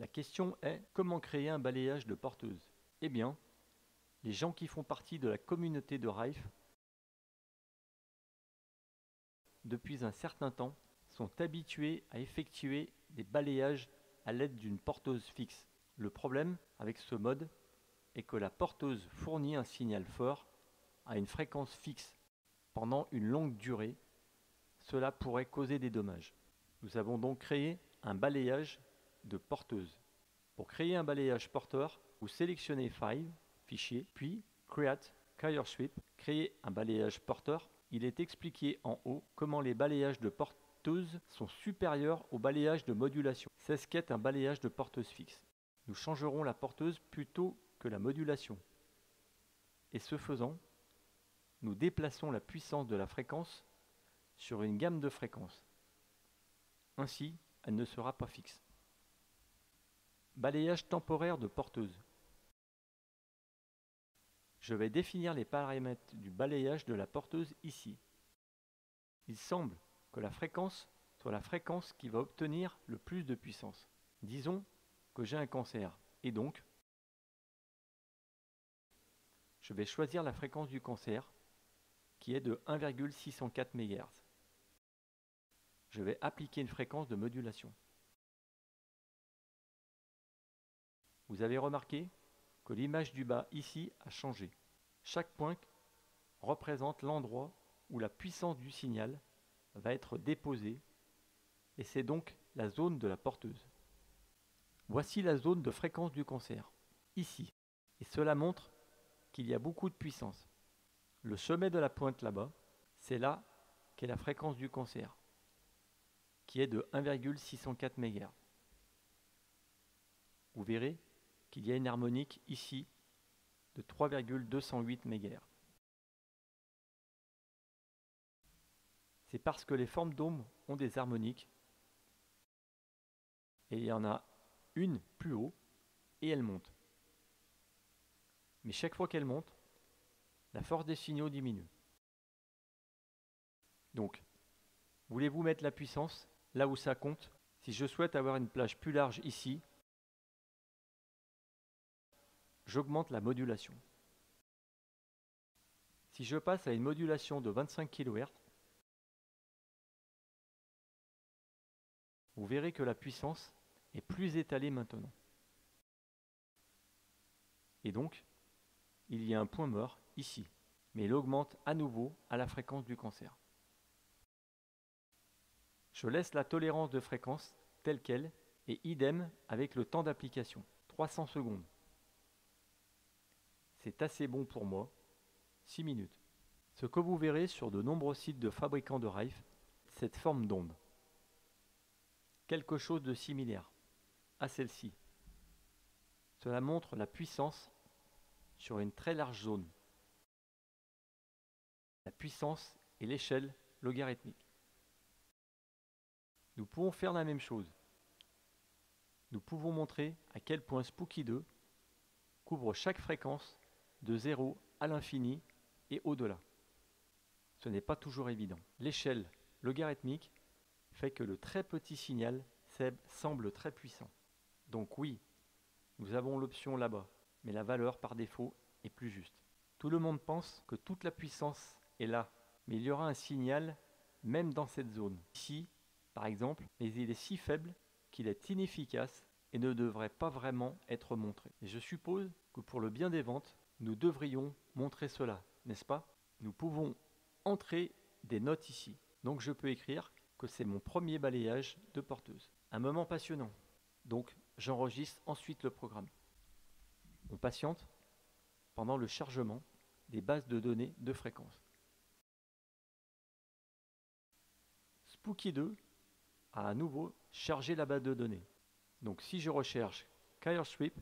question est comment créer un balayage de porteuse? Eh bien, les gens qui font partie de la communauté de Rife depuis un certain temps sont habitués à effectuer des balayages à l'aide d'une porteuse fixe. Le problème avec ce mode est que la porteuse fournit un signal fort à une fréquence fixe pendant une longue durée. Cela pourrait causer des dommages. Nous avons donc créé un balayage de porteuse. Pour créer un balayage porteur, vous sélectionnez File, Fichier, puis Create Carrier Sweep, créer un balayage porteur. Il est expliqué en haut comment les balayages de porteuse sont supérieurs au balayage de modulation. C'est ce qu'est un balayage de porteuse fixe. Nous changerons la porteuse plutôt que la modulation. Et ce faisant, nous déplaçons la puissance de la fréquence sur une gamme de fréquences. Ainsi, elle ne sera pas fixe. Balayage temporaire de porteuse. Je vais définir les paramètres du balayage de la porteuse ici. Il semble que la fréquence soit la fréquence qui va obtenir le plus de puissance. Disons que j'ai un cancer, et donc, je vais choisir la fréquence du cancer, qui est de 1,604 MHz. Je vais appliquer une fréquence de modulation. Vous avez remarqué que l'image du bas ici a changé. Chaque point représente l'endroit où la puissance du signal va être déposée et c'est donc la zone de la porteuse. Voici la zone de fréquence du cancer, ici, et cela montre qu'il y a beaucoup de puissance. Le sommet de la pointe là-bas, c'est là qu'est la fréquence du cancer, qui est de 1,604 MHz. Vous verrez qu'il y a une harmonique ici de 3,208 MHz. C'est parce que les formes d'ombres ont des harmoniques et il y en a une plus haut et elle monte. Mais chaque fois qu'elle monte, la force des signaux diminue. Donc, voulez-vous mettre la puissance là où ça compte? Si je souhaite avoir une plage plus large ici, j'augmente la modulation. Si je passe à une modulation de 25 kHz, vous verrez que la puissance est plus étalée maintenant. Et donc, il y a un point mort ici, mais il augmente à nouveau à la fréquence du cancer. Je laisse la tolérance de fréquence telle qu'elle et idem avec le temps d'application, 300 secondes. C'est assez bon pour moi, 6 minutes. Ce que vous verrez sur de nombreux sites de fabricants de Rife, cette forme d'onde. Quelque chose de similaire à celle-ci. Cela montre la puissance sur une très large zone. La puissance et l'échelle logarithmique. Nous pouvons faire la même chose. Nous pouvons montrer à quel point Spooky 2 couvre chaque fréquence de 0 à l'infini et au-delà. Ce n'est pas toujours évident. L'échelle logarithmique fait que le très petit signal semble très puissant. Donc oui, nous avons l'option là-bas, mais la valeur par défaut est plus juste. Tout le monde pense que toute la puissance est là, mais il y aura un signal même dans cette zone. Ici, par exemple, mais il est si faible qu'il est inefficace et ne devrait pas vraiment être montré. Et je suppose que pour le bien des ventes, nous devrions montrer cela, n'est-ce pas? Nous pouvons entrer des notes ici. Donc je peux écrire que c'est mon premier balayage de porteuse. Un moment passionnant. Donc j'enregistre ensuite le programme. On patiente pendant le chargement des bases de données de fréquence. Spooky 2 a à nouveau chargé la base de données. Donc si je recherche Carrier Sweep,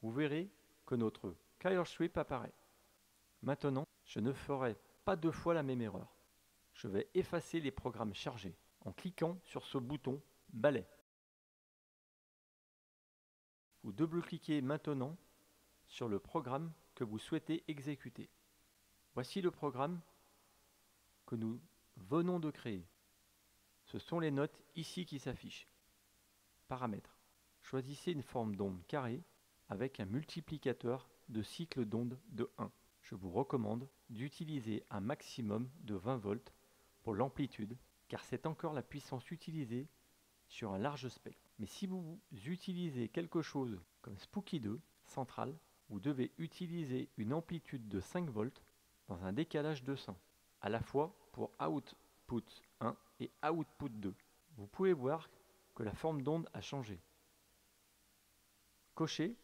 vous verrez que notre Carrier Sweep apparaît. Maintenant, je ne ferai pas deux fois la même erreur. Je vais effacer les programmes chargés en cliquant sur ce bouton balai. Vous double-cliquez maintenant sur le programme que vous souhaitez exécuter. Voici le programme que nous venons de créer. Ce sont les notes ici qui s'affichent. Paramètres. Choisissez une forme d'onde carrée avec un multiplicateur de cycle d'onde de 1. Je vous recommande d'utiliser un maximum de 20 volts pour l'amplitude, car c'est encore la puissance utilisée sur un large spectre. Mais si vous utilisez quelque chose comme Spooky 2 central, vous devez utiliser une amplitude de 5 volts dans un décalage de 100, à la fois pour output 1 et output 2. Vous pouvez voir que la forme d'onde a changé. Cochez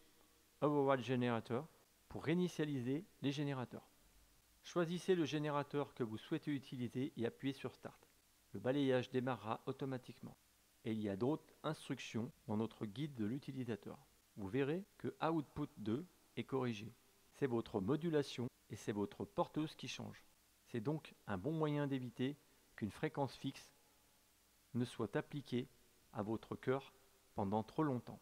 Override Generator pour réinitialiser les générateurs. Choisissez le générateur que vous souhaitez utiliser et appuyez sur Start. Le balayage démarrera automatiquement. Et il y a d'autres instructions dans notre guide de l'utilisateur. Vous verrez que Output 2 est corrigé. C'est votre modulation et c'est votre porteuse qui change. C'est donc un bon moyen d'éviter qu'une fréquence fixe ne soit appliquée à votre cœur pendant trop longtemps.